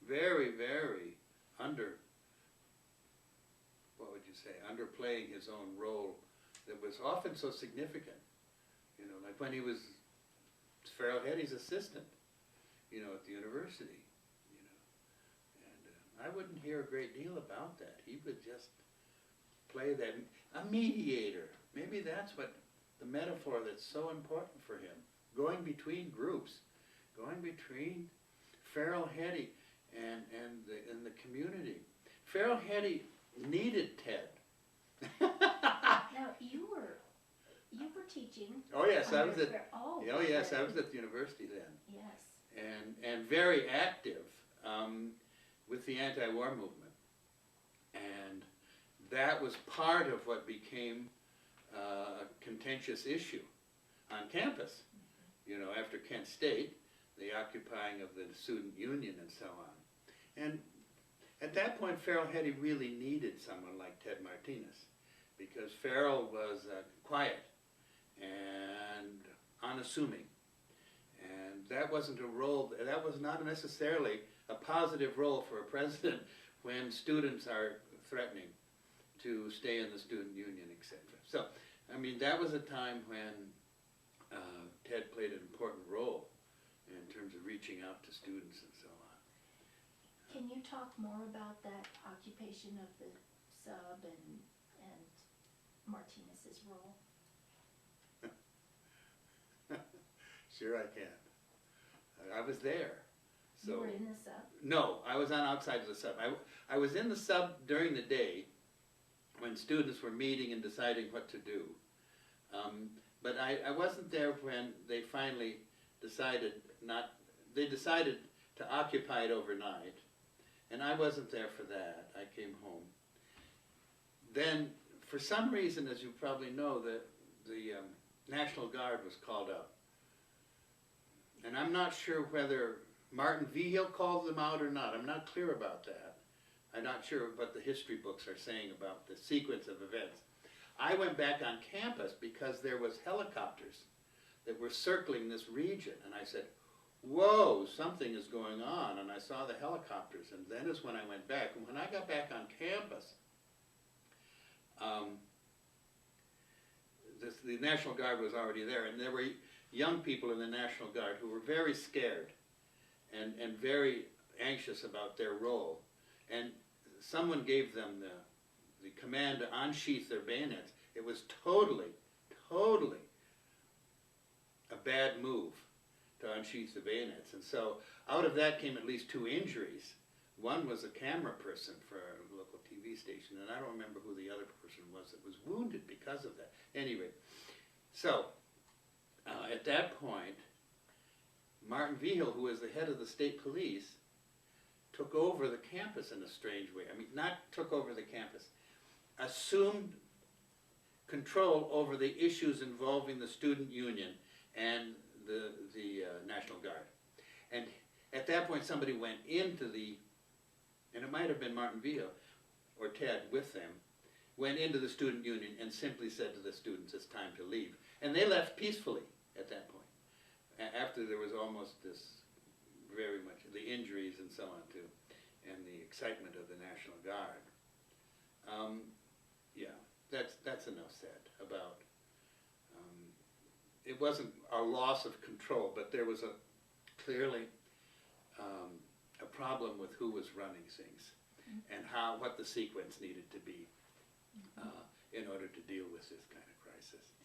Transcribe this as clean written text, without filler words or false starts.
very, very what would you say, underplaying his own role that was often so significant. You know, like when he was Farrell Hetty's assistant, you know, at the university, you know. And I wouldn't hear a great deal about that. He would just play that, a mediator. Maybe that's what the metaphor that's so important for him. Going between groups, going between Farrell Hetty and the community. Farrell Hetty needed Ted. Now you were teaching. Oh yes, I was at. Oh yes, I was at the university then. Yes. And very active with the anti-war movement, and that was part of what became a contentious issue on campus. You know, after Kent State, the occupying of the student union and so on. And at that point, Farrell Hetty really needed someone like Ted Martinez, because Farrell was quiet and unassuming. And that wasn't a role, that was not necessarily a positive role for a president when students are threatening to stay in the student union, etc. So, I mean, that was a time when Ted played an important role in terms of reaching out to students and so on. Can you talk more about that occupation of the sub and Martinez's role? Sure I can. I was there. So, you were in the sub? No, I was on outside of the sub. I was in the sub during the day when students were meeting and deciding what to do. But I wasn't there when they finally decided they decided to occupy it overnight. And I wasn't there for that. I came home. Then, for some reason, as you probably know, the National Guard was called up. And I'm not sure whether Martin Vigil called them out or not. I'm not clear about that. I'm not sure what the history books are saying about the sequence of events. I went back on campus because there was helicopters that were circling this region. And I said, whoa, something is going on. And I saw the helicopters. And then is when I went back. And when I got back on campus, the National Guard was already there. And there were young people in the National Guard who were very scared and very anxious about their role. And someone gave them the command to unsheath their bayonets. It was totally a bad move to unsheath the bayonets. And so out of that came at least 2 injuries. One was a camera person for a local TV station, and I don't remember who the other person was that was wounded because of that. Anyway, so at that point, Martin Vigil, who was the head of the state police, took over the campus in a strange way. I mean, not took over the campus, assumed control over the issues involving the student union and the National Guard. And at that point, somebody went into and it might have been Martin Vigil or Ted with them, went into the student union and simply said to the students, it's time to leave. And they left peacefully at that point, after there was almost this very much, the injuries and so on too, and the excitement of the National Guard. Yeah, that's enough said about, it wasn't a loss of control, but there was clearly a problem with who was running things and what the sequence needed to be in order to deal with this kind of crisis.